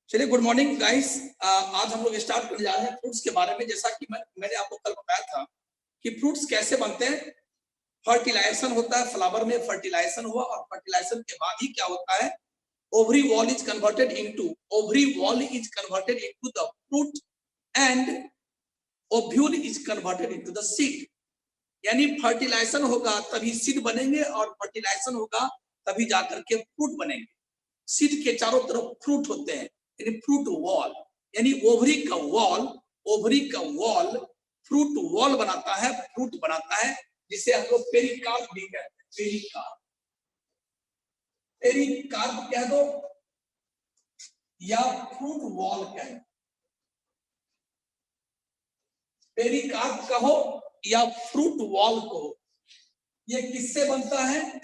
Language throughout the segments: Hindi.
चलिए, गुड मॉर्निंग गाइस। आज हम लोग स्टार्ट करने जा रहे हैं फ्रूट्स के बारे में। जैसा कि मैंने आपको कल बताया था कि फ्रूट्स कैसे बनते हैं। फर्टिलाइजेशन होता है, फ्लावर में फर्टिलाइजेशन हुआ और फर्टिलाइजेशन के बाद ही क्या होता है, ovary wall is converted into the fruit and ovule is converted into the seed. यानी फर्टिलाइजेशन होगा तभी सीड बनेंगे और फर्टिलाइजेशन होगा तभी जाकर के फ्रूट बनेंगे। सीड के चारों तरफ फ्रूट होते हैं, यानी फ्रूट वॉल, यानी ओवरी का वॉल फ्रूट वॉल बनाता है, फ्रूट बनाता है, जिसे हम लोग पेरिकार्प भी कहते हैं। पेरिकार्प कह दो या फ्रूट वॉल कह दो, पेरिकार्प कहो या फ्रूट वॉल कहो। ये किससे बनता है?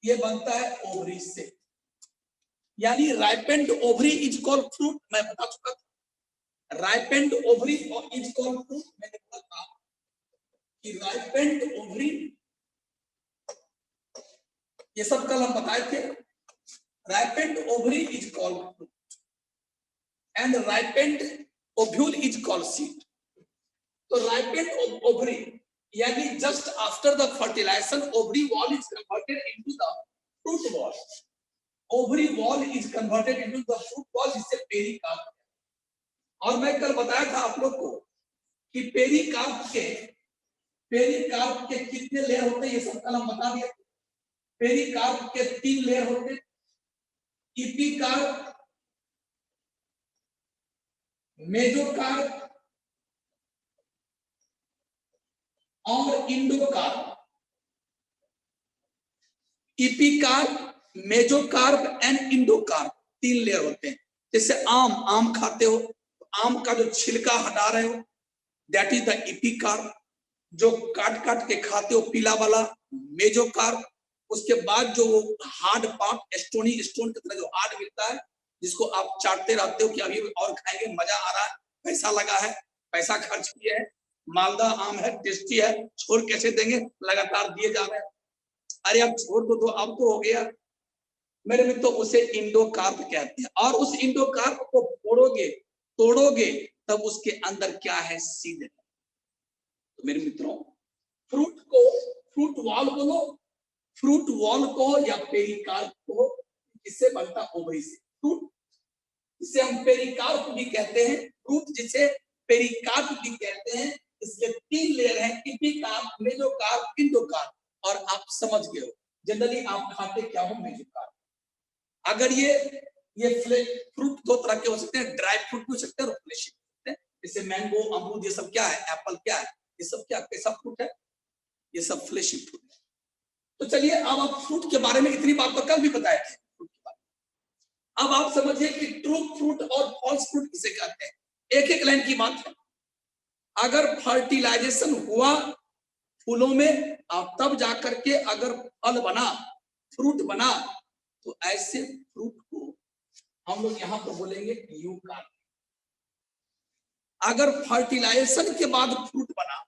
ये बनता है ओवरी से, यानी ripened ovary is called fruit. मैं बता चुका था, ripened ovary is called fruit. मैंने बोला था कि राइपेंड ओवरी, ये सब कल हम बताए थे। Ripened ovary is called fruit and ripened ovule is called seed. तो राइपेंड ओवरी यानी just after the fertilization ovary wall is converted into the fruit wall. Ovary wall is converted into the fruit wall, जिससे पेरिकार्प। और मैं कल बताया था आप लोग को कि पेरिकार्प के कितने लेयर होते हैं, ये सब कल हम बता दिए। पेरिकार्प के 3 लेयर होते हैं, इपिकार्प, मेसोकार्प और endocarp. Epicarp, mesocarp and endocarp 3 layer होते हैं। जैसे आम खाते हो, आम का जो छिलका हटा रहे हो, दैट इज द इपिकार्प। जो काट काट के खाते हो पीला वाला, मेसोकार्प। उसके बाद जो हार्ड पार्ट, स्टोन की तरह जो हार्ड मिलता है, जिसको आप चाटते रहते हो कि अभी और खाएंगे, मजा आ रहा है, पैसा लगा है, पैसा खर्च किया है, मालदा आम है, टेस्टी है, छोड़ कैसे देंगे, लगातार दिए जा रहे हैं, अरे अब छोड़ दो तो अब तो हो गया मेरे मित्रों। तो उसे इंडोकार्प कहते हैं। और उस इंडोकार्प को तोड़ोगे तब उसके अंदर क्या है, सीड है। तो मेरे मित्रों, फ्रूट वॉल को या पेरिकार्प को किससे बनता? ओवरी से। फ्रूट जिसे हम पेरिकार्प भी कहते हैं, फ्रूट जिसे पेरिकार्प भी कहते हैं, इसके 3 लेयर हैं, इपिकार्प, मेसोकार्प, इंडोकार्प। और आप समझ गए हो, जनरली आप खाते क्या हो? मेसोकार्प। अगर ये फ्रूट 2 तरह के हो सकते हैं, ड्राई फ्रूट भी हो सकते हैं और फ्लेशी हो सकते हैं। जैसे मैंगो, अमरूद, ये सब क्या है? एप्पल क्या है? ये सब क्या कैसा फ्रूट है? ये सब फ्लेशी फ्रूट है। तो चलिए, अब आप फ्रूट के बारे में इतनी बात तो कल भी बताए थे। अब आप समझिए कि ट्रू फ्रूट और फॉल्स फ्रूट किसे कहते हैं। एक एक लाइन की बात है। अगर फर्टिलाइजेशन हुआ फूलों में और तब जाकर के अगर फल बना, फ्रूट बना, तो ऐसे फ्रूट को हम लोग यहाँ पर बोलेंगे यूकार्प। अगर फर्टिलाइजेशन के बाद फ्रूट बना,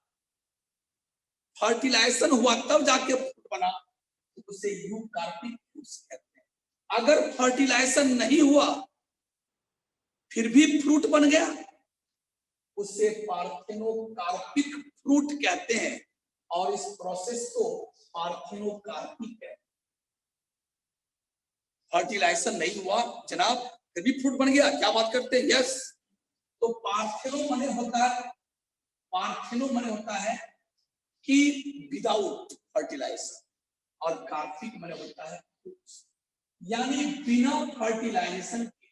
फर्टिलाइजेशन हुआ तब जाके फ्रूट बना, तो उसे यूकार्पिक फ्रूट्स कहते हैं। अगर फर्टिलाइजेशन नहीं हुआ फिर भी फ्रूट बन गया, उसे पार्थेनोकार्पिक फ्रूट कहते हैं। और इस प्रोसेस को पार्थेनोकार्पी कहते हैं। फर्टिलाइजेशन नहीं हुआ जनाब, फिर भी फ्रूट बन गया, क्या बात करते हैं? यस। तो पार्थेनो मने होता है कि विदाउट फर्टिलाइजेशन, और कार्पिक मने होता है फ्रूट्स, यानी बिना फर्टिलाइजेशन के,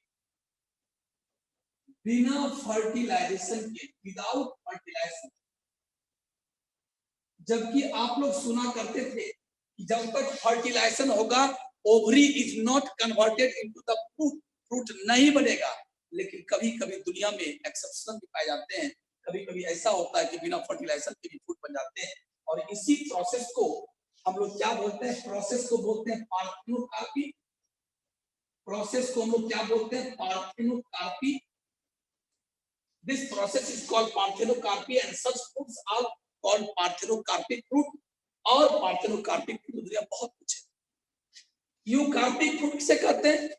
विदाउट फर्टिलाइजेशन। जबकि आप लोग सुना करते थे कि जब तक फर्टिलाइजेशन होगा ovary is not converted into the fruit, fruit नहीं बनेगा। लेकिन कभी कभी दुनिया में एक्सेप्शन भी पाए जाते हैं, कभी कभी ऐसा होता है कि बिना फर्टिलाइजेशन के भी फ्रूट बन जाते हैं। और इसी प्रोसेस को हम लोग क्या बोलते हैं? प्रोसेस को बोलते हैं पार्थेनोकार्पी। प्रोसेस को हम लोग क्या बोलते हैं? Parthenocarpy. This process is called parthenocarpy and such fruits are called parthenocarpic fruit। और पार्थेनोकार्पिक फ्रूट बहुत कुछ है। यूकार्पिक फ्रूट किसे कहते हैं?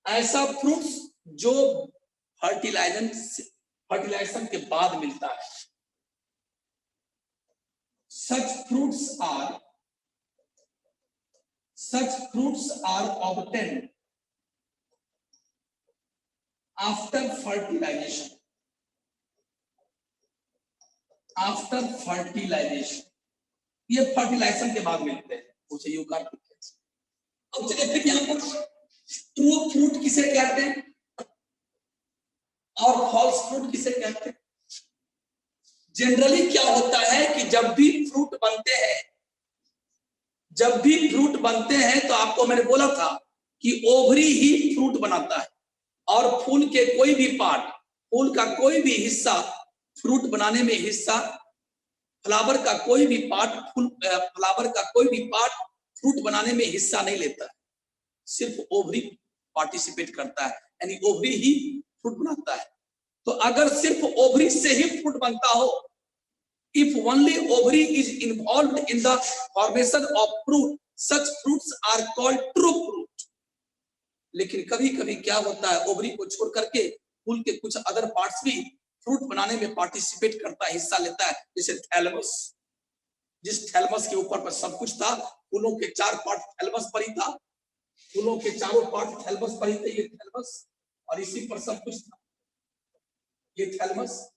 ऐसा फ्रूट्स जो फर्टिलाइजेशन के बाद मिलता है। such fruits are obtained after fertilization। ये फर्टिलाइजेशन के बाद मिलते हैं, उसे यू कार्तिक। अब चलिए फिर यहाँ पर ट्रू फ्रूट किसे कहते हैं और फॉल्स फ्रूट किसे कहते हैं। जनरली क्या होता है कि जब भी फ्रूट बनते हैं तो आपको मैंने बोला था कि ओवरी ही फ्रूट बनाता है, और फूल के कोई भी पार्ट, फूल का कोई भी हिस्सा फ्रूट बनाने में हिस्सा, फ्लावर का कोई भी पार्ट फ्रूट बनाने में हिस्सा नहीं लेता है, सिर्फ ओवरी पार्टिसिपेट करता है, यानी ओवरी ही फ्रूट बनाता है। तो अगर सिर्फ ओवरी से ही फ्रूट बनता हो, if only ovary is involved in the formation of fruit, such fruits are called true fruit। लेकिन कभी कभी क्या होता है, ओवरी को छोड़ करके फूल के कुछ अदर पार्ट्स भी फ्रूट बनाने में पार्टिसिपेट करता है, हिस्सा लेता है। जैसे थैलमस, जिस थैलमस के ऊपर पर सब कुछ था, फूलों के 4 पार्ट थैलमस पर ही था, फूलों के चारों पार्ट थैलमस पर ही थे, ये थैलमस, और इसी पर सब कुछ था, ये थैलमस।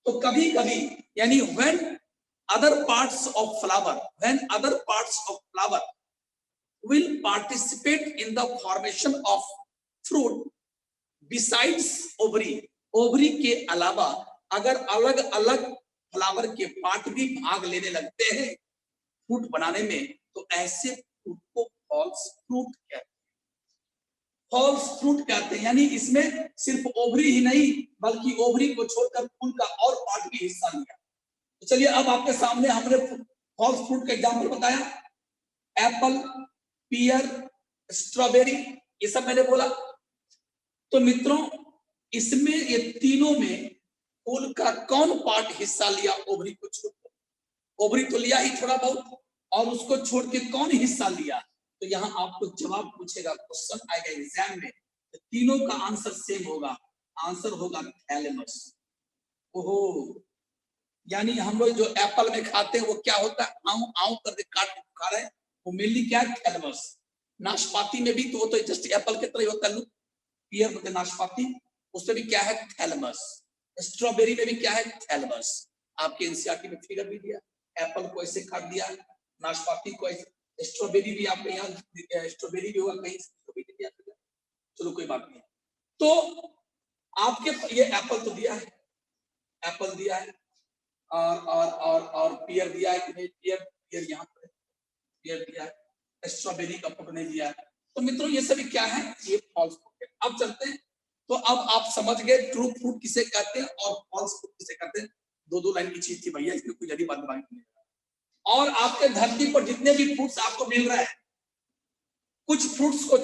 तो कभी कभी यानी when other parts of flower will participate in the formation of fruit besides ovary के अलावा अगर अलग अलग फ्लावर के पार्ट भी भाग लेने लगते हैं फ्रूट बनाने में, तो ऐसे फ्रूट को फॉल्स फ्रूट कहते हैं। यानी इसमें सिर्फ ओवरी ही नहीं बल्कि ओवरी को छोड़कर फूल का और पार्ट भी हिस्सा लिया। तो चलिए अब आपके सामने हमने फॉल्स फ्रूट का एग्जांपल बताया, एप्पल, पियर, स्ट्रॉबेरी, ये सब मैंने बोला। तो मित्रों इसमें ये तीनों में फूल का कौन पार्ट हिस्सा लिया ओवरी को छोड़कर? ओवरी तो लिया ही थोड़ा बहुत, और उसको छोड़ के कौन हिस्सा लिया? तो यहाँ आपको जवाब पूछेगा, क्वेश्चन आएगा एग्जाम में, तो तीनों का आंसर सेम होगा, आंसर होगा थैलेमस। ओहो, यानी हम लोग जो एप्पल में खाते हैं वो क्या होता है, आऊ करके काट खा रहे हैं, वो मेनली क्या है, थैलेमस। नाशपाती में भी तो वो तो जस्ट एप्पल के तरह होता है, पियर होता है नाशपाती, उसमें भी क्या है, थैलेमस। स्ट्रॉबेरी में भी क्या है, थैलेमस। आपके एनसीईआरटी में फिगर भी दिया, एप्पल को ऐसे काट दिया, नाशपाती को ऐसे, स्ट्रॉबेरी भी आपके यहाँ स्ट्रॉबेरी भी होगा कहीं, स्ट्रॉबेरी भी आपके, चलो कोई बात नहीं। तो आपके ये एप्पल तो दिया है, एप्पल दिया है, और पियर दिया है कि नहीं, पियर यहाँ पर पियर दिया है, स्ट्रॉबेरी का फोटो नहीं दिया है। तो मित्रों ये सभी क्या है, ये फॉल्स फ्रूट है। अब चलते हैं, तो अब आप समझ गए ट्रू फ्रूट किसे कहते हैं और फॉल्स फ्रूट किसे कहते हैं। दो लाइन की चीज थी भैया, इसमें कोई जल्दी बात नहीं। और आपके धरती पर जितने भी फ्रूट्स आपको मिल रहे हैं, कुछ फ्रूट्स को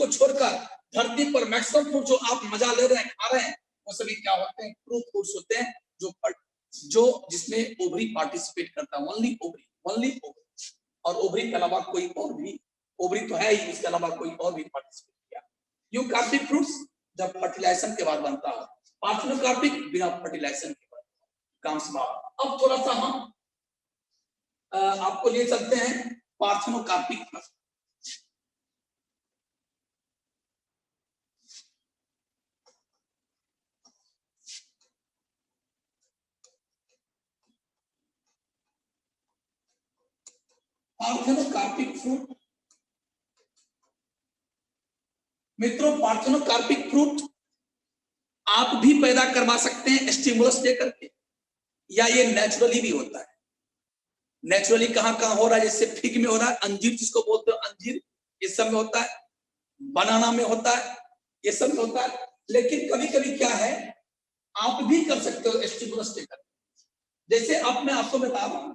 छोड़कर धरती पर मैक्सिमम फ्रूट जो आप मजा ले रहे हैं, खा रहे हैं, वो सभी क्या होते हैं, ट्रू फ्रूट्स होते हैं, जो जिसमें ओवरी पार्टिसिपेट करता है, ओनली ओवरी। और ओवरी के अलावा कोई और भी, ओवरी तो है ही, इसके अलावा कोई और भी पार्टिसिपेट किया। यू कार्पिक फ्रूट्स जब फर्टिलाइजेशन के बाद बनता है, पार्थेनोकार्पिक बिना फर्टिलाइजेशन के बाद काम समाप्त। अब थोड़ा सा हम आपको ले चलते हैं पार्थेनोकार्पिक पर। पार्थेनोकार्पिक फ्रूट, मित्रों पार्थेनोकार्पिक फ्रूट आप भी पैदा करवा सकते हैं स्टिमुलस देकर के, या ये नेचुरली भी होता है। नेचुरली कहां कहां हो रहा है, जैसे फिग में हो रहा है, अंजीर जिसको बोलते हो अंजीर, ये सब में होता है, बनाना में होता है, ये सब में होता है। लेकिन कभी कभी क्या है, आप भी कर सकते हो स्टिमुलस देकर। जैसे अब मैं आपको बता रहा हूं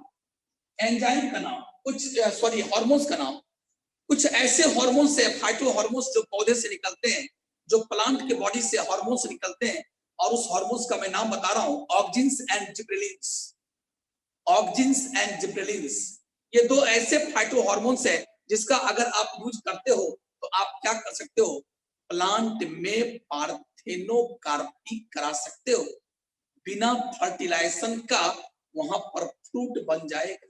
एंजाइम का नाम, हार्मोन्स का नाम, कुछ ऐसे हार्मोन्स है, फाइटो हार्मोन्स जो पौधे से निकलते हैं, जो प्लांट के बॉडी से हार्मोन्स निकलते हैं, और उस हार्मोन्स का मैं नाम बता रहा हूं, ऑक्जिन्स एंड जिब्रेलिन्स। ये दो ऐसे फाइटो हार्मोन्स है जिसका अगर आप यूज करते हो तो आप क्या कर सकते हो, प्लांट में पार्थेनोकार्पी करा सकते हो, बिना फर्टिलाइजेशन का वहां पर फ्रूट बन जाएगा।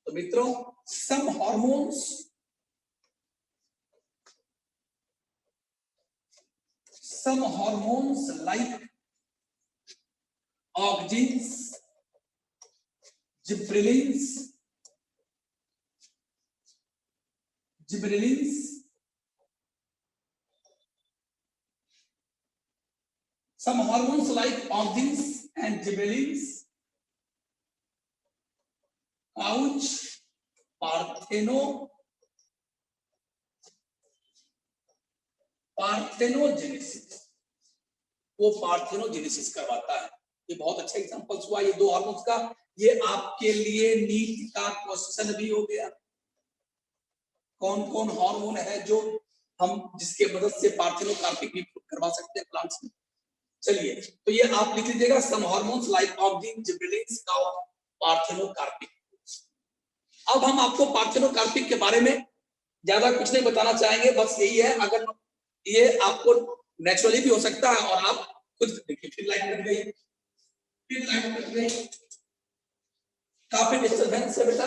तो मित्रों, some hormones like auxins, gibberellins, some hormones like auxins and gibberellins cause parthenogenesis, वो पार्थेनोजेनेसिस करवाता है। ये बहुत अच्छा एग्जांपल्स हुआ ये दो हार्मोन्स का। ये आपके लिए नीट का क्वेश्चन भी हो गया। कौन कौन हार्मोन है जो हम जिसके मदद से पार्थेनोकार्पिक भी करवा सकते हैं प्लांट्स में। चलिए, तो ये आप लिख लीजिएगा, सम हार्मोन्स लाइक ऑक्जिन, जिब्रेलिन्स का पार्थेनोकार्पिक। अब हम आपको पार्थेनोकार्पिक के बारे में ज्यादा कुछ नहीं बताना चाहेंगे, बस यही है, अगर ये आपको नेचुरली भी हो सकता है और आप खुद देखिए। फिर लाइट कट गई, काफी डिस्टर्बेंस है बेटा।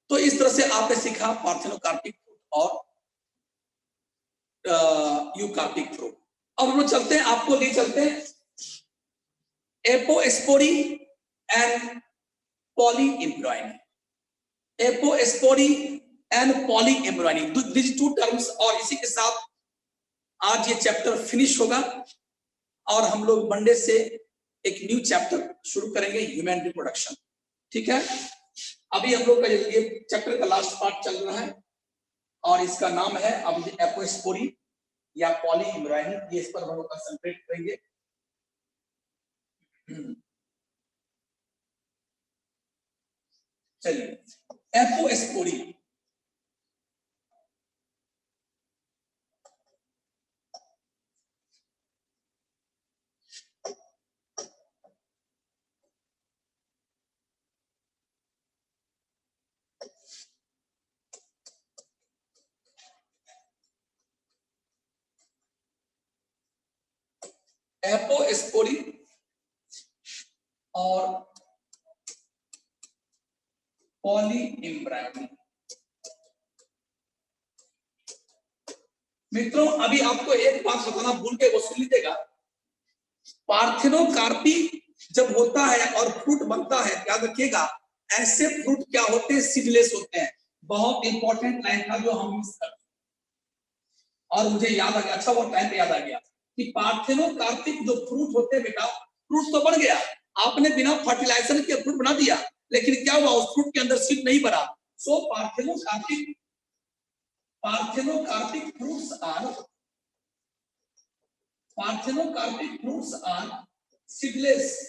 तो इस तरह से आपने सीखा पार्थेनोकार्पिक और यूकार्पिक फ्रूट। अब हम लोग चलते हैं, आपको ले चलते हैं apospory and polyembryony. Apospory and polyembryony, this two terms, और इसी के साथ आज ये चैप्टर फिनिश होगा और हम लोग मंडे से एक न्यू चैप्टर शुरू करेंगे, ह्यूमन रिप्रोडक्शन। ठीक है, अभी हम लोग का ये चैप्टर का लास्ट पार्ट चल रहा है और इसका नाम है अब एपोस्पोरी या पॉलीएम्ब्रॉयनी। ये इस पर हम लोग कंसंट्रेट करेंगे। चलिए, एपोस्पोरी, एपोस्पोरी और पॉलीएम्ब्रॉयनी। मित्रों, अभी आपको एक बात बताना भूल के, वो सुन लीजिएगा। पार्थेनोकार्पी जब होता है और फ्रूट बनता है, याद रखिएगा, ऐसे फ्रूट क्या होते हैं, सीडलेस होते हैं। बहुत इंपॉर्टेंट लाइन था जो हम मिस कर, और मुझे याद आ गया, अच्छा वो टाइम पे याद आ गया कि पार्थेनोकार्पिक जो फ्रूट होते हैं बेटा, फ्रूट तो बन गया, आपने बिना फर्टिलाइजेशन के फ्रूट बना दिया, लेकिन क्या हुआ, उस फ्रूट के अंदर सीड नहीं बना। सो पार्थेनोकार्पिक फ्रूट्स आर सीडलेस,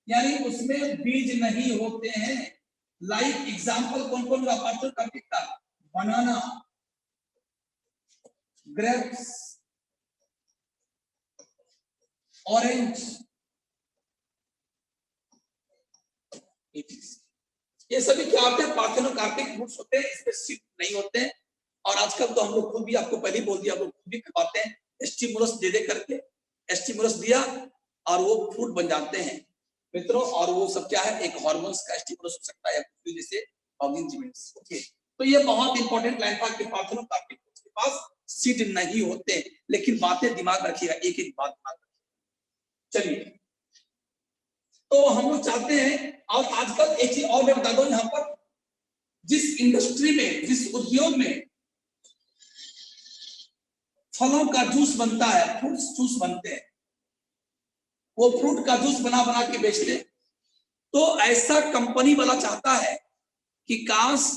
यानी उसमें बीज नहीं होते हैं। लाइक एग्जांपल कौन कौन का पार्थेनोकार्पिक का? बनाना, ग्रेप्स, ऑरेंज, ये सभी क्या होते हैं, पार्थेनोकार्पिक फ्रूट्स होते हैं, इसमें सीड नहीं होते हैं। और आजकल तो हम लोग खुद भी, आपको पहले बोल दिया, हम लोग खुद भी करवाते हैं, स्टिमुलस दे करके, स्टिमुलस दिया और वो फ्रूट बन जाते हैं मित्रों। और वो सब क्या है, एक हार्मोन्स का स्टिमुलस हो सकता है या कुछ जैसे ऑक्जिन। ओके, तो ये बहुत इंपॉर्टेंट लाइन था कि पार्थेनोकार्पिक के पास सीड नहीं होते, लेकिन बातें दिमाग रखिएगा, एक एक बात दिमाग रखिएगा। चलिए, तो हम लोग चाहते हैं, और आजकल एक चीज और मैं बता दूं, यहाँ पर जिस इंडस्ट्री में, जिस उद्योग में फलों का जूस बनता है, फ्रूट जूस बनते हैं, वो फ्रूट का जूस बना बना के बेचते हैं। तो ऐसा कंपनी वाला चाहता है कि काश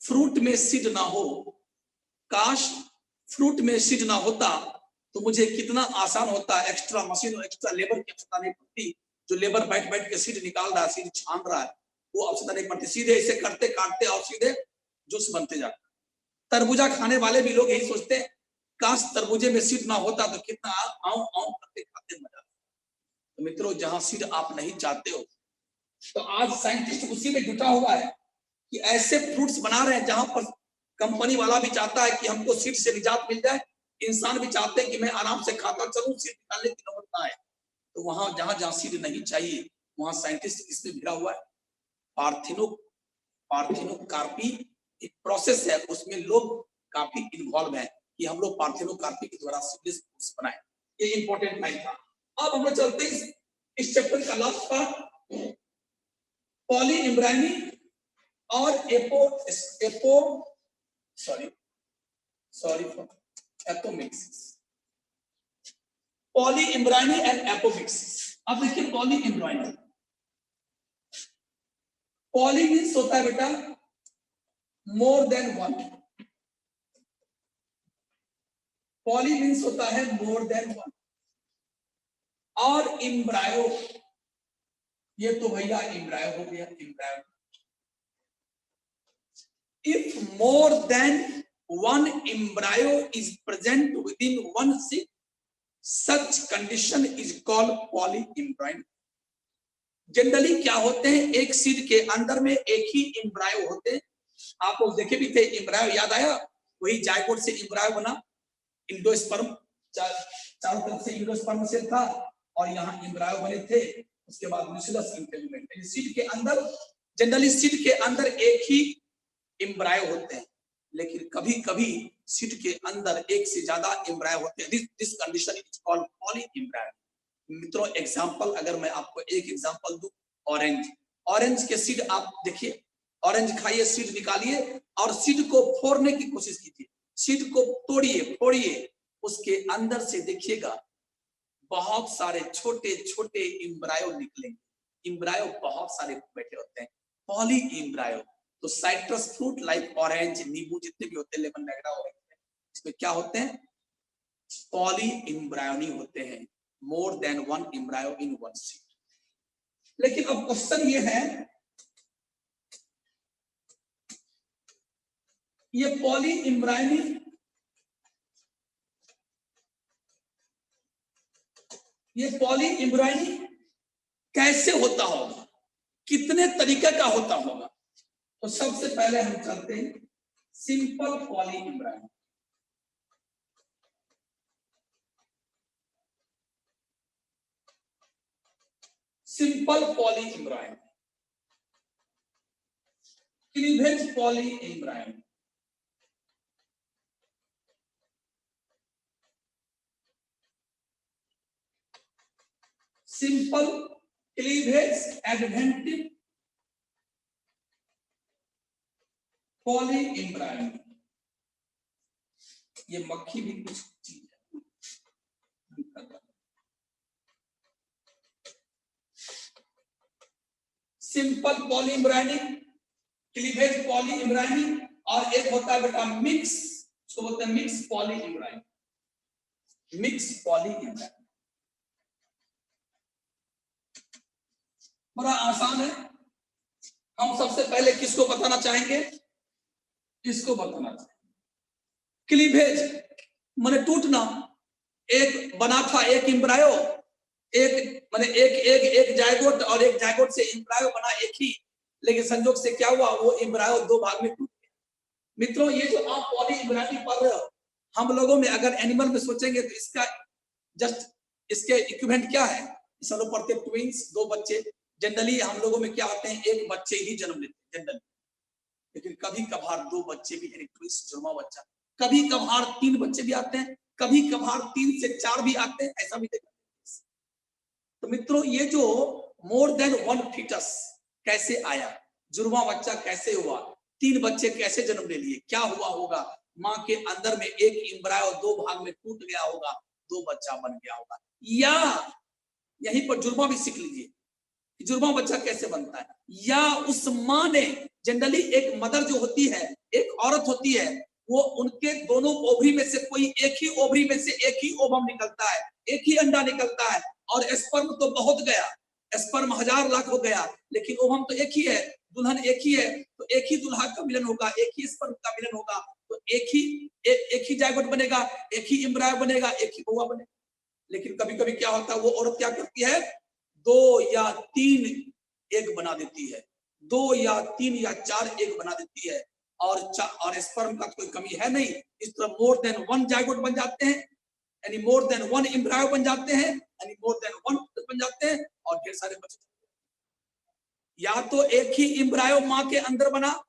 फ्रूट में सीड ना हो, काश फ्रूट में सीड ना होता तो मुझे कितना आसान होता, एक्स्ट्रा मशीन और एक्स्ट्रा लेबर की आवश्यकता नहीं पड़ती। जो लेबर बैठ बैठ के सीड निकाल रहा है, सीड छान रहा है, वो आवश्यकता नहीं पड़ती, सीधे इसे करते काटते और सीधे जूस बनते जाते। तरबूजा खाने वाले भी लोग यही सोचते हैं, काश तरबूजे में सीड ना होता तो कितना आऊं आऊं करते खाते मजा। तो मित्रों, जहां सीड आप नहीं चाहते हो, तो आज साइंटिस्ट उसी में जुटा हुआ है कि ऐसे फ्रूट्स बना रहे हैं जहां पर कंपनी वाला भी चाहता है कि हमको सीट से निजात मिल जाए, इंसान भी चाहते हैं कि मैं आराम से खाता चलूं, सीट निकालने की नौबत ना आए। तो वहां जहां सीट नहीं चाहिए वहां साइंटिस्ट इसमें भिड़ा हुआ है। पार्थिनोकार्पी एक प्रोसेस है, उसमें लोग काफी इन्वॉल्व है कि हम लोग पार्थिनोकार्पी के द्वारा सीरीज बनाए। ये इंपॉर्टेंट लाइन था। अब हम लोग चलते हैं इस चैप्टर का लास्ट पार्ट, पॉली इम्ब्रायनी और apomixis. Poly embryony and apomixis. अब देखिए पॉली इम्ब्रायनी, पॉली मीन्स होता है बेटा more than one, poly means होता है मोर देन वन, और इम्ब्रायो, ये तो भैया इम्ब्रायो हो गया, embryo. If more than one embryo is present within one seed, such condition is called polyembryony। Generally क्या होते हैं, एक सीड के अंदर में एक ही एम्ब्रायो होते हैं। आप लोग देखे भी थे एम्ब्रायो, याद आया, वही जायगोट से एम्ब्रायो बना, इंडोस्पर्म, चारों तरफ से इंडोस्पर्म सेल था और यहाँ एम्ब्रायो बने थे। उसके बाद न्यूक्लियस इंटेगुमेंट। सीड के अंदर, जनरली सीड के अंदर एक ही एम्ब्रायो होते हैं, लेकिन कभी कभी सीड के अंदर एक से ज्यादा एम्ब्रायो होते हैं। This condition is called polyembryo. मित्रों एग्जांपल, अगर मैं आपको एक एग्जांपल दूं, ऑरेंज के सीड आप देखिए, ऑरेंज खाइए, सीड निकालिए और सीड को फोड़ने की कोशिश कीजिए, सीड को फोड़िए, उसके अंदर से देखिएगा बहुत सारे छोटे छोटे एम्ब्रायो निकलेंगे। एम्ब्रायो बहुत सारे बैठे होते हैं, पॉलीएम्ब्रायो। तो साइट्रस फ्रूट लाइक ऑरेंज, नींबू जितने भी होते हैं, लेमन वगैरह हो, इसमें क्या होते हैं, पॉलीएम्ब्रायोनी होते हैं, मोर than one embryo in one seed. लेकिन अब क्वेश्चन ये है, ये पॉलीएम्ब्रायोनी कैसे होता होगा, कितने तरीके का होता होगा। तो सबसे पहले हम चलते हैं simple polyembryony. Simple polyembryony, cleavage polyembryony, simple cleavage adventive polyembryony. ये मक्खी भी कुछ चीज है। सिंपल पॉलीएम्ब्रायोनी, क्लीवेज पॉलीएम्ब्रायोनी, और एक होता है बेटा मिक्स, उसको बोलते हैं मिक्स पॉलीएम्ब्रायोनी। मिक्स पॉलीएम्ब्रायोनी बड़ा आसान है। हम सबसे पहले किसको बताना चाहेंगे, इसको बताना चाहेंगे। क्लीवेज माने टूटना, एक बना था एक एम्ब्रायो, एक माने एक जायगोट और एक जायगोट से एम्ब्रायो बना एक ही, लेकिन संजोग से क्या हुआ, वो एम्ब्रायो दो भाग में टूट गया। मित्रों ये जो आप पॉलीएम्ब्रायोनी पढ़ रहे हो, हम लोगों में अगर एनिमल में सोचेंगे तो इसका जस्ट इसके इक्विवेलेंट क्या है, सब लोग पढ़ते ट्विंस, दो बच्चे। जनरली हम लोगों में क्या होते हैं, एक बच्चे ही जन्म लेते हैं जनरली, लेकिन कभी कभार दो बच्चे भी, यानी ट्विंस जुड़वा बच्चा, कभी कभार तीन बच्चे भी आते हैं, कभी कभार 3 से 4 भी आते हैं, ऐसा भी देखा। तो मित्रों ये जो मोर देन वन फीटस कैसे आया, जुड़वा बच्चा कैसे हुआ, 3 बच्चे कैसे जन्म ले लिए, क्या हुआ होगा, माँ के अंदर में एक एम्ब्रायो दो भाग में टूट गया होगा, 2 बच्चा बन गया होगा। या यहीं पर जुड़वा भी सीख लीजिए, जुड़वा बच्चा कैसे बनता है। या उस माँ ने, जनरली एक मदर जो होती है, एक औरत होती है, वो उनके दोनों ओवरी में से कोई एक ही ओवरी में से एक ही ओवम निकलता है, एक ही अंडा निकलता है, और स्पर्म तो बहुत गया, स्पर्म 1000 लाख हो गया, लेकिन ओवम तो एक ही है, दुल्हन एक ही है, तो एक ही दुल्हा का मिलन होगा, एक ही स्पर्म का मिलन होगा, तो एक ही जायगोट बनेगा, एक ही एम्ब्रायो बनेगा, एक ही बउआ बनेगा। लेकिन कभी कभी क्या होता है, वो औरत क्या करती है, 2 या 3 एग बना देती है, 2 या 3 या 4 एग बना देती है, और स्पर्म का कोई कमी है नहीं। इस तरह मोर देन वन जायगोट बन जाते हैं, यानी मोर देन वन एम्ब्रायो बन जाते हैं, यानी मोर देन वन बन जाते हैं और ढेर सारे बच्चे। या तो एक ही एम्ब्रायो मां के अंदर बना,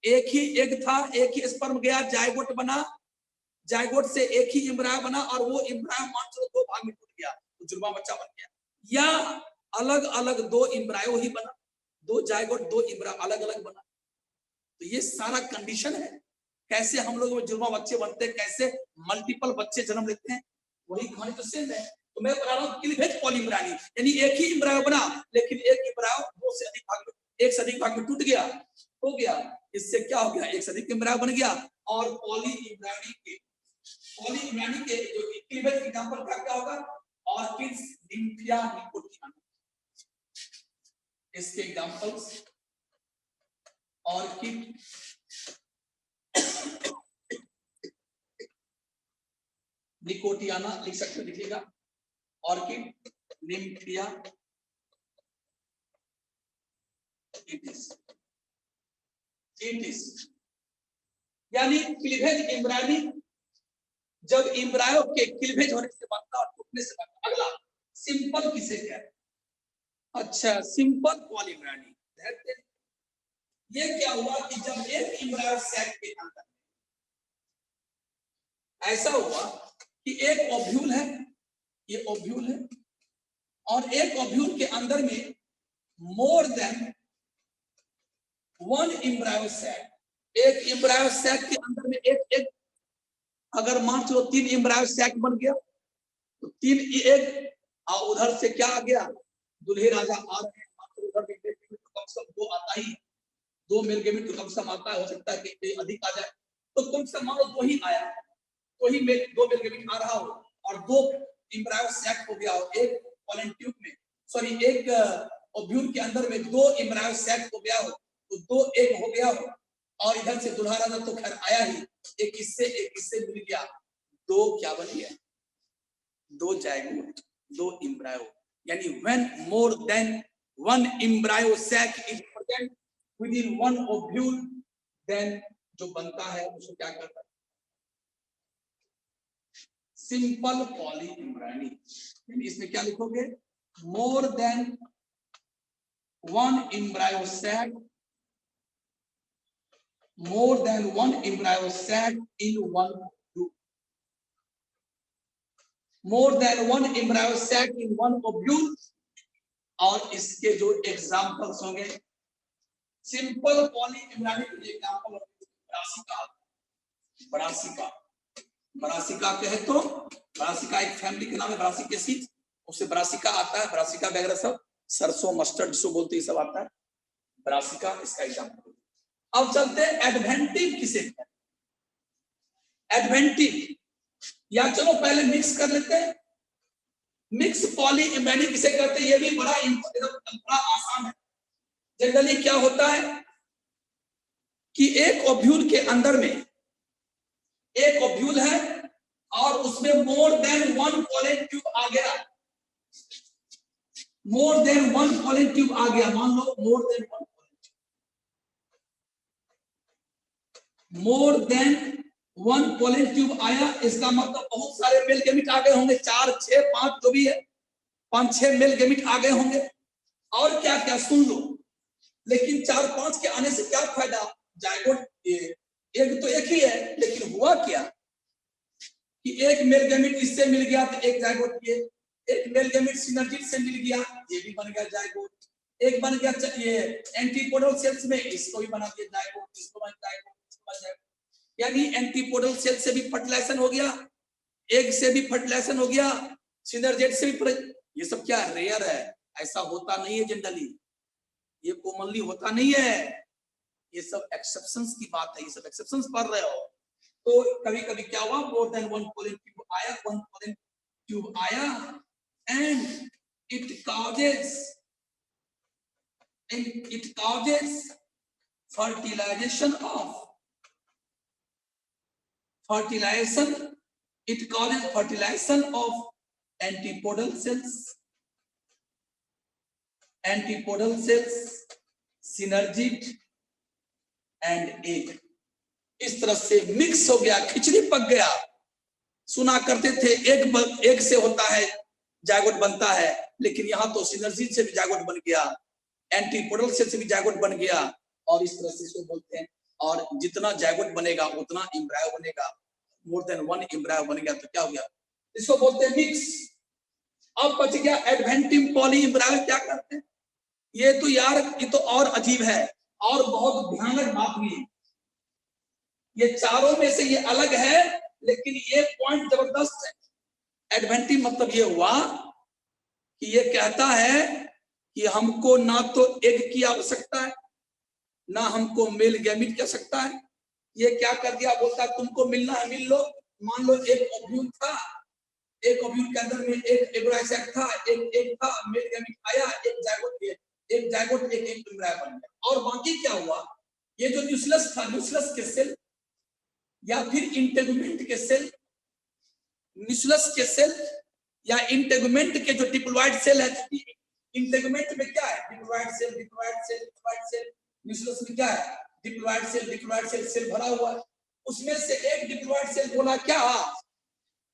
एक ही एग था, एक ही स्पर्म गया, जायगोट बना, जायगोट से एक ही एम्ब्रायो बना और वो एम्ब्रायो मान चलो 2 भाग में टूट गया तो जुड़वा बच्चा बन गया। या अलग अलग 2 एम्ब्रायो ही बना, 2 जायगोट 2 एम्ब्रायो अलग अलग बना। तो ये सारा कंडीशन है कैसे हम लोग जुड़वा बच्चे बनते हैं, कैसे मल्टीपल बच्चे जन्म लेते हैं, वही कहानी तो सेम है। तो मैं बता रहा हूँ क्लीवेज पॉलीम्ब्रायो, यानी एक ही एम्ब्रायो बना लेकिन एक एम्ब्रायो 2 से अधिक भाग में, 1 से अधिक भाग में टूट गया, हो गया। इससे क्या हो गया, 1 से अधिक एम्ब्रायो बन गया। और पॉलीइम्ब्रायो के जो क्लीवेज एग्जांपल क्या होगा, ऑर्किड्स, निम्फिया, निकोटियाना, इसके एग्जांपल्स ऑर्किड, निकोटियाना लिख सकते, लिखिएगा ऑर्किड, निम्फिया, यानी क्लीवेज एम्ब्रायो, जब एम्ब्रायो के क्लीवेज होने से बनता और टूटने से बनता। अगला सिंपल किसे कहते हैं, अच्छा सिंपल पॉलीम्ब्रायो। ये क्या हुआ कि जब एक एम्ब्रायो सैक के अंदर, ऐसा हुआ कि एक ओव्यूल है, ये ओव्यूल है और एक ओव्यूल के अंदर में more than one embryo sac, एक एम्ब्रायो सैक के अंदर में एक अगर मान चलो 3 एम्ब्रायो सैक बन गया तो 3 एग, और उधर से क्या आ गया, दूल्हे राजा आ रहे हैं, उधर भी कम से कम 2 आता ही, 2 मेल गेमिट तो कम से कम आता है, हो सकता है कि अधिक आ जाए, तो कम से कम मान लो 2 ही आया, 2 मेल गेमिट आ रहा हो और 2 एम्ब्रायो सैक हो गया हो, एक पोलन ट्यूब में, सॉरी एक ओव्यूल के अंदर में 2 एम्ब्रायो सैक हो गया हो, तो 2 एग हो गया हो, और इधर से दूल्हा राजा तो खैर आया ही, एक इससे मिल गया, 2 क्या बन गया, 2 जायगोट, 2 एम्ब्रायो। यानी when more than one embryo sac is present within one ovule, then जो बनता है उसको क्या करता है, सिंपल पॉलीइम्ब्रायो। यानी इसमें क्या लिखोगे, more than one embryo sac, more than one embryo sac in one ovule, more than one embryo sac in one ovule। और इसके जो एग्जांपल्स होंगे, सिंपल पॉलीइम्ब्रायो के एग्जांपल, ब्रासिका, ब्रासिका, ब्रासिका कहे तो ब्रासिका एक फैमिली के नाम है, ब्रासिकेसी, उससे ब्रासिका आता है, ब्रासिका वगैरह सब, सरसों मस्टर्ड जिसको बोलते हैं सब आता है, ब्रासिका इसका एग्जांपल। अब चलते हैं एडवेंटिव किसे कहते हैं, एडवेंटिव, या चलो पहले मिक्स कर लेते हैं, मिक्स पॉलीइम्ब्रायो किसे कहते हैं, ये भी बड़ा आसान है। जनरली क्या होता है कि एक ओव्यूल के अंदर में एक ओव्यूल है और उसमें more than one pollen tube आ गया, more than one pollen tube आ गया, मान लो more than one, more than one pollen tube आया, इसका मतलब बहुत सारे मेल गेमिट आ गए होंगे, 4, 6, 5 जो भी है, 5-6 मेल गेमिट आ गए होंगे। और क्या क्या सुन लो, लेकिन 4-5 के आने से क्या फायदा, जायगोट एक तो एक ही है, लेकिन हुआ क्या कि एक मेल गेमिट इससे मिल गया तो एक जायगोट, ये एक मेल गेमिट सिनर्जिड से मिल गया, ये भी बन गया जायगोट, एक बन गया ये एंटीपोडल सेल्स में, इसको भी बना दिया जायगोट, इसको बन जायगोट, यानी एंटीपोडल सेल से भी फर्टिलाइजेशन हो गया, एग से भी फर्टिलाइजेशन हो गया, सिनर्जेट से भी, ये सब क्या रेयर है, ऐसा होता नहीं है जनरली, ये कॉमनली होता नहीं है, ये सब एक्सेप्शंस की बात है, ये सब एक्सेप्शंस पढ़ रहे हो। तो कभी कभी क्या हुआ, मोर देन वन पोलन ट्यूब आया, वन पोलन ट्यूब आया and it causes fertilization of antipodal cells, synergid, and egg. इस तरह से मिक्स हो गया, खिचड़ी पक गया। सुना करते थे एक से होता है जायगोट बनता है, लेकिन यहाँ तो सिनर्जी से भी जायगोट बन गया, एंटीपोडल सेल से भी जायगोट बन गया, और इस तरह से इसको बोलते हैं। और जितना जायगोट बनेगा उतना एम्ब्रायो बनेगा, मोर देन वन एम्ब्रायो बन गया तो क्या हो गया, इसको बोलते हैं मिक्स। अब बच गया एडवेंटिव पॉली एम्ब्रायो। क्या करते हैं ये तो यार, ये तो और अजीब है और बहुत भयानक बात भी है। ये चारों में से ये अलग है, लेकिन ये पॉइंट जबरदस्त है। एडवेंटिव मतलब ये हुआ कि ये कहता है कि हमको ना तो एग की आवश्यकता है, ना हमको मेल गैमिट की आवश्यकता है। ये क्या कर दिया, बोलता है तुमको मिलना है मिल लो। मान लो एक ओव्यूल था, एक ओव्यूल के अंदर में एक एम्ब्रायो था, एक एग था, मेल गैमिट आया, एक जायगोट एक एम्ब्रायो बन गया। और बाकी क्या हुआ, ये जो न्यूक्लियस था, न्यूक्लियस के सेल या फिर इंटेगुमेंट के सेल, न्यूक्लियस के सेल या इंटेगुमेंट के जो डिप्लॉइड सेल है, इंटेगुमेंट में क्या है, डिप्लॉइड सेल, न्यूक्लियस में क्या है, डिप्लॉइड सेल भरा हुआ है। उसमें से एक डिप्लॉइड सेल बोला क्या,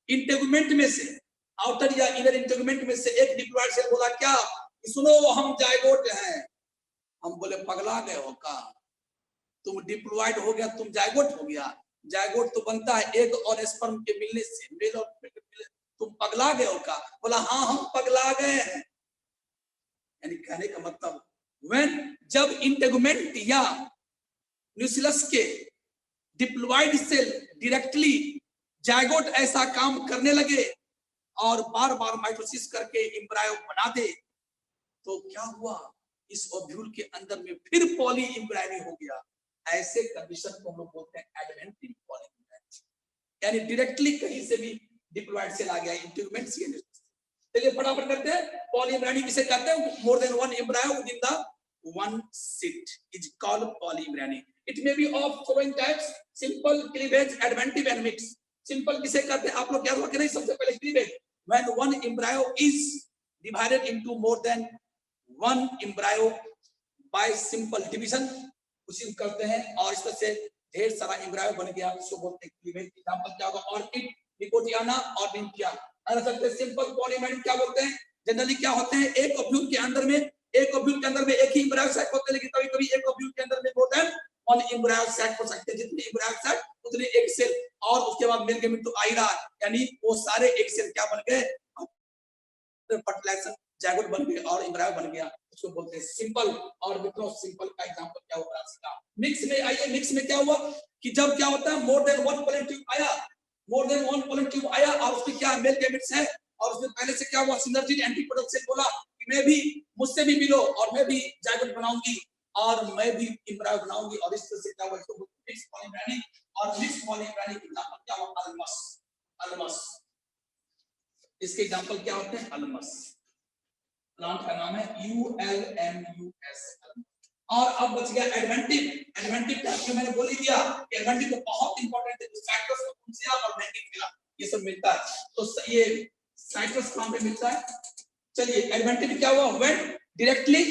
इंटेगुमेंट में से, आउटर या इनर इंटेगुमेंट में से एक डिप्लॉइड सेल बोला क्या, सुनो हम जायगोट हैं। हम बोले पगला गए हो का, तुम डिप्लॉइड हो गया तुम जायगोट हो गया। जायगोट तो बनता है एग और स्पर्म के मिलने से, मेल और फीमेल के मिलने। तुम पगला गए हो का, बोला हाँ हम पगला गए हैं। यानी कहने का मतलब व्हेन, जब इंटेगुमेंट या न्यूक्लियस के डिप्लॉइड सेल डायरेक्टली जायगोट ऐसा काम करने लगे और बार बार माइटोसिस करके एम्ब्रायो बना दे, तो क्या हुआ, इस ओव्यूल के अंदर में फिर पॉली एम्ब्रायो हो गया। ऐसे कंडीशन को हम लोग बोलते हैं एडवेंटिव पॉली एम्ब्रायो, यानी डायरेक्टली कहीं से भी डिप्लॉइड सेल आ गया इंटेगुमेंट से। चलिए फटाफट करते हैं। पॉली एम्ब्रायो किसे कहते हैं, मोर than one embryo with the one seat is called poly embryo. It may be of following types, simple, cleavage, adventive and mix. Simple किसे कहते हैं आप लोग याद रखें, सबसे पहले cleavage, when one embryo is divided into more than one embryo bye simple division, उसी को करते हैं। और इस तरह से ढेर सारा एम्ब्रायो बन गया, उसको बोलते हैं क्लीवेज। एग्जांपल क्या होगा, ऑर्किड, निकोटियाना और निम्फिया। सिंपल पॉली एम्ब्रायो क्या बोलते हैं, जनरली क्या होते हैं, एक ओव्यूल के अंदर में एक ही एम्ब्रायो साइट होते हैं, लेकिन कभी कभी एक ओव्यूल के अंदर में होता है वन एम्ब्रायो साइट हो सकते हैं। जितने एम्ब्रायो साइट उतने एक सेल, और उसके बाद मेल गैमेट तो आ ही रहा, यानी वो सारे एक सेल क्या बन गए, फर्टिलाइजेशन जायगोट बन गए और एम्ब्रायो बन गया, उसको बोलते हैं सिंपल। और मित्रों सिंपल का एग्जांपल क्या होगा, मिक्स में आइए। मिक्स में क्या हुआ कि जब क्या होता है, more than one pollen tube आया और उसमें क्या मेल गैमेट्स है, और उसमें पहले से क्या हुआ, सिनर्जी एंटीपोडल सेल बोला कि मैं भी, मुझसे भी मिलो और मैं भी जायगोट बनाऊंगी और मैं भी एम्ब्रायो बनाऊंगी। और इस तरह से क्या हुआ, इसको मिक्स पॉली एम्ब्रायो। और मिक्स पॉली एम्ब्रायो का एग्जांपल क्या हुआ, अल्मस। इसके एग्जांपल क्या होते हैं, अल्मस, प्लांट का नाम है ULMUS। और अब बच गया एडवेंटिव क्या मैंने बोल ही दिया, एडवेंटिव तो बहुत इंपॉर्टेंट है, साइट्रस और मैंगिफेरा ये सब मिलता है, तो ये साइट्रस कहां पे मिलता है। चलिए एडवेंटिव क्या हुआ, when directly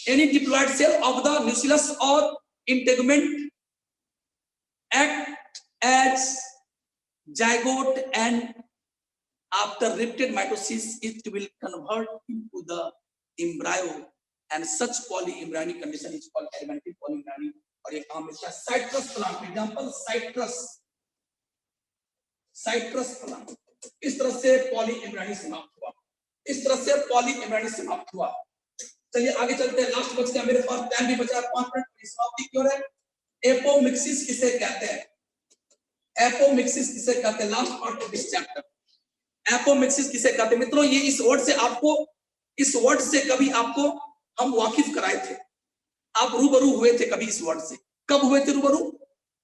any diploid cell of the nucleus or integument act as zygote, and after repeated mitosis it will convert into the embryo, and such polyembryonic condition is called adventive polyembryonic। और ये काम इसका citrus plant, example citrus plant. इस तरह से पॉलीएम्ब्रायोनिक समाप्त हुआ। चलिए आगे चलते हैं, लास्ट बच गया मेरे पास, टाइम भी बचा 5 मिनट, समाप्ति क्यों है। एपोमिक्सिस किसे कहते हैं, last part of this chapter. Apomixis किसे कहते हैं मित्रों, ये इस वर्ड से कभी आपको हम वाकिफ कराए थे, आप रूबरू हुए थे कभी इस वर्ड से। कब हुए थे रूबरू,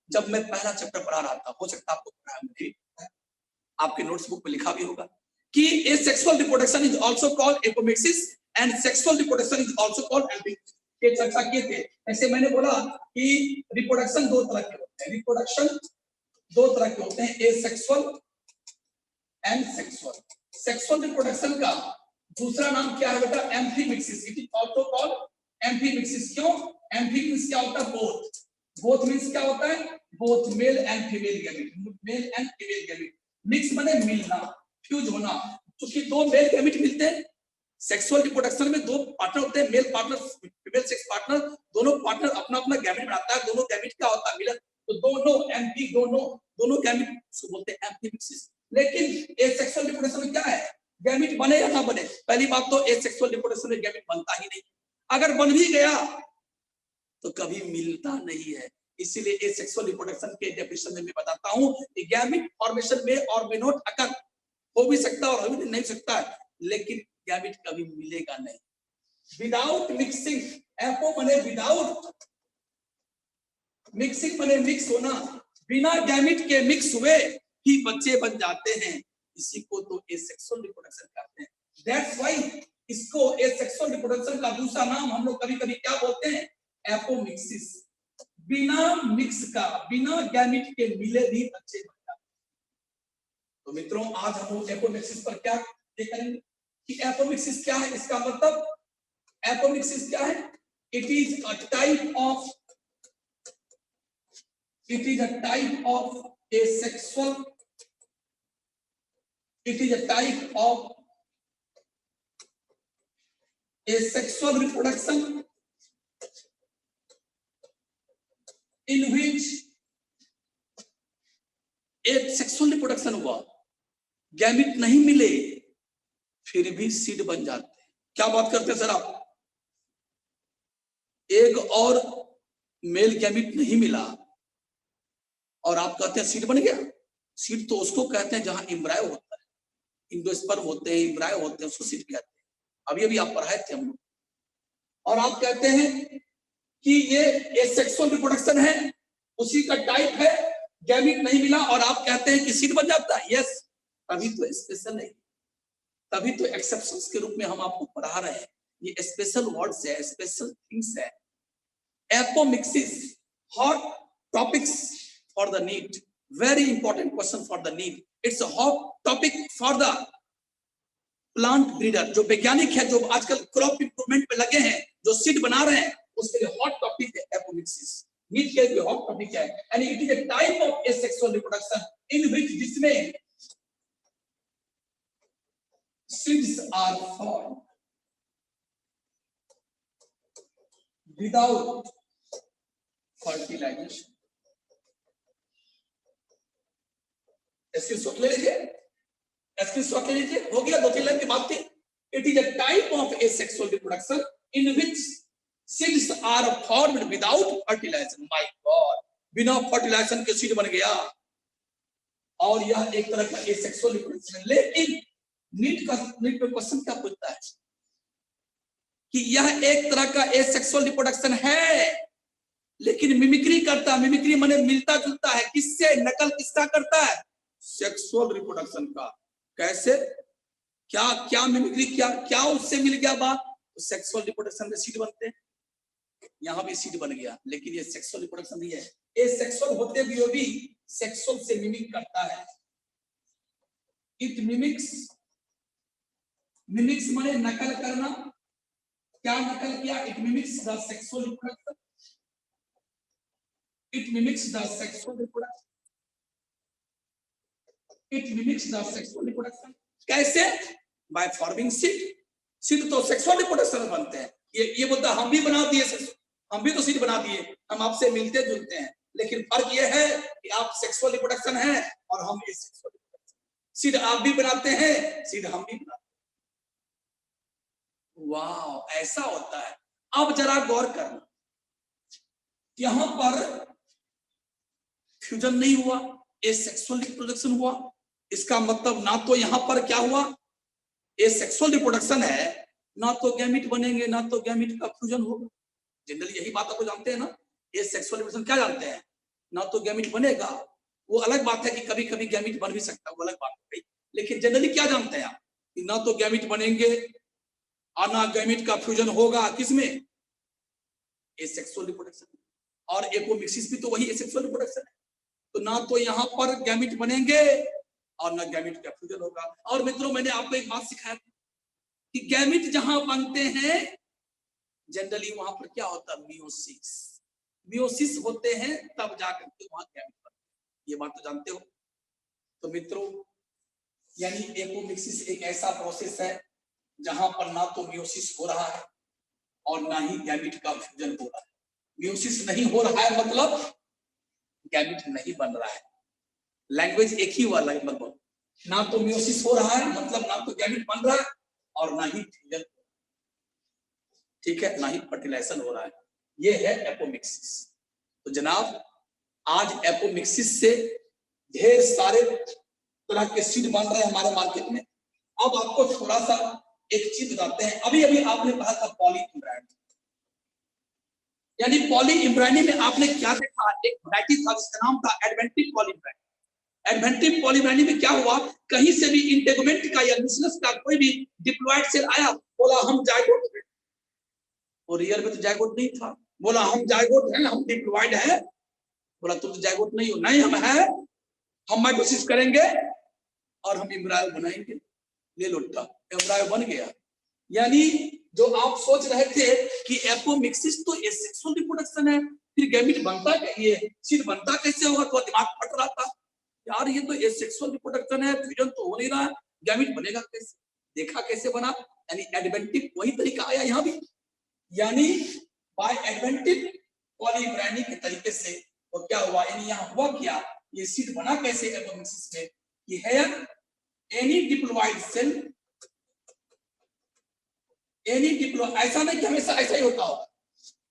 जब मैं पहला चैप्टर पढ़ा रहा था, हो सकता है आपको पढ़ा मुझे, आपके नोट्सबुक में लिखा भी होगा कि asexual reproduction is also called apomixis and sexual reproduction is also called apomixis. ये चर्चा किए थे। ऐसे मैंने बोला कि रिप्रोडक्शन दो तरह के होते हैं, asexual and sexual. Sexual reproduction का दूसरा नाम क्या है बेटा, amphimixis. It is also called amphimixis. क्यों, एम्फीमिक्सिस क्या होता है, बोथ। बोथ मीन्स क्या होता है, both male and female gamete, male and female gamete. Mix माने मिलना, फ्यूज होना, क्योंकि दो मेल गैमेट मिलते हैं। सेक्सुअल रिप्रोडक्शन में दो पार्टनर होते हैं, male partner female sex partner, दोनों पार्टनर अपना अपना गैमेट बनाता है, दोनों गैमेट क्या होता है, मिलन। तो दोनों एम्पी, दोनों गैमेट उसको बोलते हैं एम्पीमिक्सिस। लेकिन एसेक्सुअल रिप्रोडक्शन में क्या है, गैमेट बने या ना बने, पहली बात तो एसेक्सुअल रिप्रोडक्शन में गैमेट बनता ही नहीं, अगर बन भी गया तो कभी मिलता नहीं है। इसीलिए एसेक्सुअल रिप्रोडक्शन के डेफिनेशन में मैं बताता हूं कि गैमेट फॉर्मेशन में और मे नॉट अकर, हो भी सकता है और हो भी नहीं सकता है, लेकिन गैमेट कभी मिलेगा नहीं। विदाउट मिक्सिंग, एपो माने विदाउट, मिक्सिंग माने मिक्स होना, बिना गैमेट के मिक्स हुए ही बच्चे बन जाते हैं, इसी को तो एसेक्सुअल रिप्रोडक्शन कहते हैं। दैट्स व्हाई इसको एसेक्सुअल रिप्रोडक्शन का दूसरा नाम हम लोग कभी कभी क्या बोलते हैं, एपोमिक्सिस। बिना मिक्स का, बिना गैमेट के मिले भी बच्चे बन जाते हैं। तो मित्रों आज हम लोग एपोमिक्सिस पर क्या करेंगे कि एपोमिक्सिस क्या है, इसका मतलब एपोमिक्सिस क्या है, it is a type of, it is a type of asexual, it is a type of asexual reproduction in which एक सेक्सुअल रिप्रोडक्शन हुआ, गैमेट नहीं मिले, फिर भी सीड बन जाते हैं। क्या बात करते हैं सर आप, एक और मेल गैमेट नहीं मिला और आप कहते हैं सीड बन गया। सीड तो उसको कहते हैं जहां एम्ब्रायो होता है, इंडोस्पर्म होते हैं, एम्ब्रायो होते हैं, उसको सीड कहते हैं। अभी अभी आप पढ़ाए थे हम लोग। और आप कहते हैं कि ये एसेक्सुअल रिप्रोडक्शन है, उसी का टाइप है, गैमेट नहीं मिला और आप कहते हैं कि सीड बन जाता है। यस, तभी तो स्पेशल है, तभी तो एक्सेप्शंस के रूप में हम आपको पढ़ा रहे हैं। ये स्पेशल वर्ड्स है, स्पेशल थिंग्स है। Apomixis, hot topics for the NEET, very important question for the NEET, it's a hot topic for the plant breeder. जो वैज्ञानिक है, जो आजकल क्रॉप इंप्रूवमेंट पे लगे हैं, जो सीड बना रहे हैं, उसके लिए हॉट टॉपिक है एपोमिक्सिस। नीट के लिए हॉट टॉपिक है, and it is a type of asexual reproduction in which, जिसमें seeds are formed without fertilization. Screenshot ले लीजिए, स्क्रीनशॉट ले लीजिए, हो गया, 2-3 लाइन की बात थी। It is a type of asexual reproduction in which seeds are formed without fertilization. My god, बिना फर्टिलाइजेशन के सीड बन गया, और यह एक तरह का एसेक्सुअल रिप्रोडक्शन है। लेकिन नीट में क्वेश्चन क्या पूछता है कि यह एक तरह का एसेक्सुअल रिप्रोडक्शन है, लेकिन मिमिक्री करता है। मिमिक्री माने मिलता जुलता है, किससे, नकल किसका करता है, सेक्सुअल रिप्रोडक्शन का। कैसे, क्या क्या मिमिक्री, क्या क्या उससे मिल गया बात, तो सेक्सुअल रिप्रोडक्शन में सीड बनते हैं, यहां भी सीड बन गया, लेकिन ये सेक्सुअल रिप्रोडक्शन नहीं है। ये सेक्सुअल होते हुए भी सेक्सुअल से मिमिक करता है। इट मिमिक्स, मिमिक्स माने नकल करना, क्या नकल किया, it mimics the sexual reproduction, it mimics the sexual reproduction, it mimics the sexual reproduction. कैसे, बाय फॉर्मिंग सीड। सीड तो सेक्सुअल रिप्रोडक्शन बनते हैं। ये बोलता हम भी बना दिए, हम भी तो सीड बना दिए, हम आपसे मिलते जुलते हैं, लेकिन फर्क ये है कि आप सेक्सुअल रिप्रोडक्शन है और हम एसेक्सुअल रिप्रोडक्शन। सीड आप भी बनाते हैं, सीड हम भी बनाते हैं। वाह, ऐसा होता है। अब जरा गौर करना, यहां पर फ्यूजन नहीं हुआ, एसेक्सुअल रिप्रोडक्शन हुआ। इसका मतलब ना तो यहां पर क्या हुआ, एसेक्सुअल रिप्रोडक्शन है, ना तो गैमेट बनेंगे, ना तो गैमेट का फ्यूजन होगा। जनरली यही बात आपको जानते हैं ना, एसेक्सुअल रिप्रोडक्शन क्या जानते हैं, ना तो गैमेट बनेगा, वो अलग बात है कि कभी कभी गैमेट बन भी सकता है, वो अलग बात है, लेकिन जनरली क्या जानते हैं आप, कि ना तो गैमेट बनेंगे और ना गैमेट का फ्यूजन होगा, किसमें, एसेक्सुअल रिप्रोडक्शन। और एपोमिक्सिस भी तो वही एसेक्सुअल रिप्रोडक्शन है। तो ना तो यहाँ पर गैमेट बनेंगे और ना गैमेट का फ्यूजन होगा। और मित्रों, मैंने आपको एक बात सिखाया कि गैमेट जहां बनते हैं जनरली वहां पर क्या होता है, मियोसिस। मियोसिस होते हैं तब जाकर के वहां गैमेट बनते हैं। ये बात तो जानते हो। तो मित्रों, यानी एपोमिक्सिस एक ऐसा प्रोसेस है जहां पर ना तो मियोसिस हो रहा है और ना ही गैमेट का फ्यूजन हो रहा है। मियोसिस नहीं हो रहा है मतलब गैमेट नहीं बन रहा है। लैंग्वेज एक ही वाला है, मतलब ना तो मियोसिस हो रहा है मतलब ना तो गैमेट बन रहा है और ना ही फ्यूजन, ठीक है, ना ही फर्टिलाइजेशन हो रहा है। ये है एपोमिक्सिस। तो जनाब, आज एपोमिक्सिस से ढेर सारे तरह के सीड बन रहे हैं हमारे मार्केट में। अब आपको थोड़ा सा एक चीज बताते हैं। अभी अभी आपने कहा था पॉली इम्ब्रायनी, यानी पॉली इम्ब्रायनी में आपने क्या देखा, एक वैरायटी था जिसका नाम था एडवेंटिव पॉली इम्ब्रायनी। एडवेंटिव पॉली इम्ब्रायनी में क्या हुआ, कहीं से भी इंटेगुमेंट का या न्यूक्लियस का कोई भी डिप्लॉयड सेल आया, बोला हम जायगोट हैं, और रियल में तो जायगोट नहीं था। बोला हम जायगोट हैं, हम डिप्लॉयड है। बोला तुम तो जायगोट नहीं हो। नहीं, हम है, हम माइटोसिस करेंगे और हम एम्ब्रायो बनाएंगे। ले लोटा, एम्ब्रायो बन गया। यानी जो आप सोच रहे थे कि एपोमिक्सिस तो एसेक्सुअल रिप्रोडक्शन है, फिर गैमेट बनता, ये सीड बनता कैसे होगा, तो दिमाग फट रहा था यार, ये तो एसेक्सुअल रिप्रोडक्शन है, फ्यूजन तो हो नहीं रहा, गैमेट बनेगा कैसे। देखा कैसे बना, यानी एडवेंटिव वही तरीका आया यहाँ भी, यानी बाय एडवेंटिव पॉली इम्ब्रायनी के तरीके से। और क्या हुआ, यानी यहाँ हुआ क्या, ये सीड बना कैसे एपोमिक्सिस में, कि है any diploid cell, any diplo, ऐसा नहीं कि हमेशा ऐसा ही होता होगा,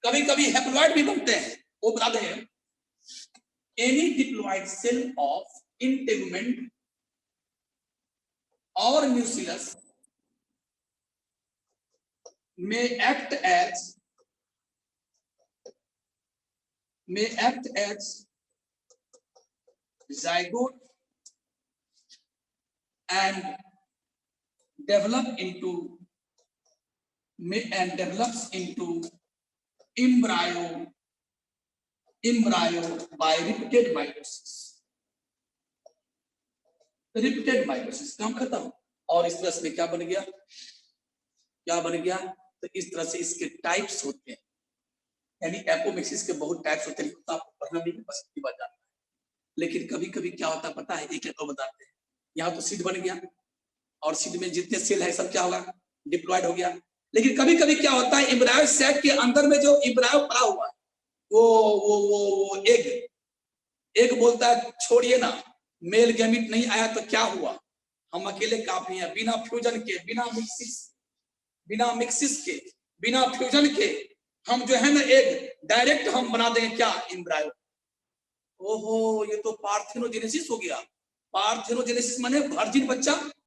कभी कभी हैप्लॉइड भी बनते हैं, वो बता दें। Any diploid cell of integument और nucleus may act as zygote and develops into embryo by repeated mitosis। काम खत्म। और इस तरह से क्या बन गया, तो इस तरह से इसके टाइप्स होते हैं, यानी एपोमिक्सिस के बहुत टाइप्स होते हैं, तो आपको पढ़ना नहीं है, बस इतनी बात जानना है। लेकिन कभी कभी क्या होता है पता है, एक एक बताते हैं। यहाँ तो सीड बन गया और सीड में जितने सेल है सब क्या होगा, डिप्लॉयड हो गया। लेकिन कभी कभी क्या होता है, एम्ब्रायो सैक के अंदर में जो एम्ब्रायो पड़ा हुआ है, वो एग बोलता है छोड़िए ना, मेल गैमेट नहीं आया तो क्या हुआ, हम अकेले काफी हैं, बिना फ्यूजन के, बिना मिक्सिस के, बिना फ्यूजन के हम जो है ना एक डायरेक्ट हम बना देंगे क्या, एम्ब्रायो। ओहो, ये तो पार्थेनोजेनेसिस हो गया। पार्थेनोजेनेसिस माने वर्जिन बच्चा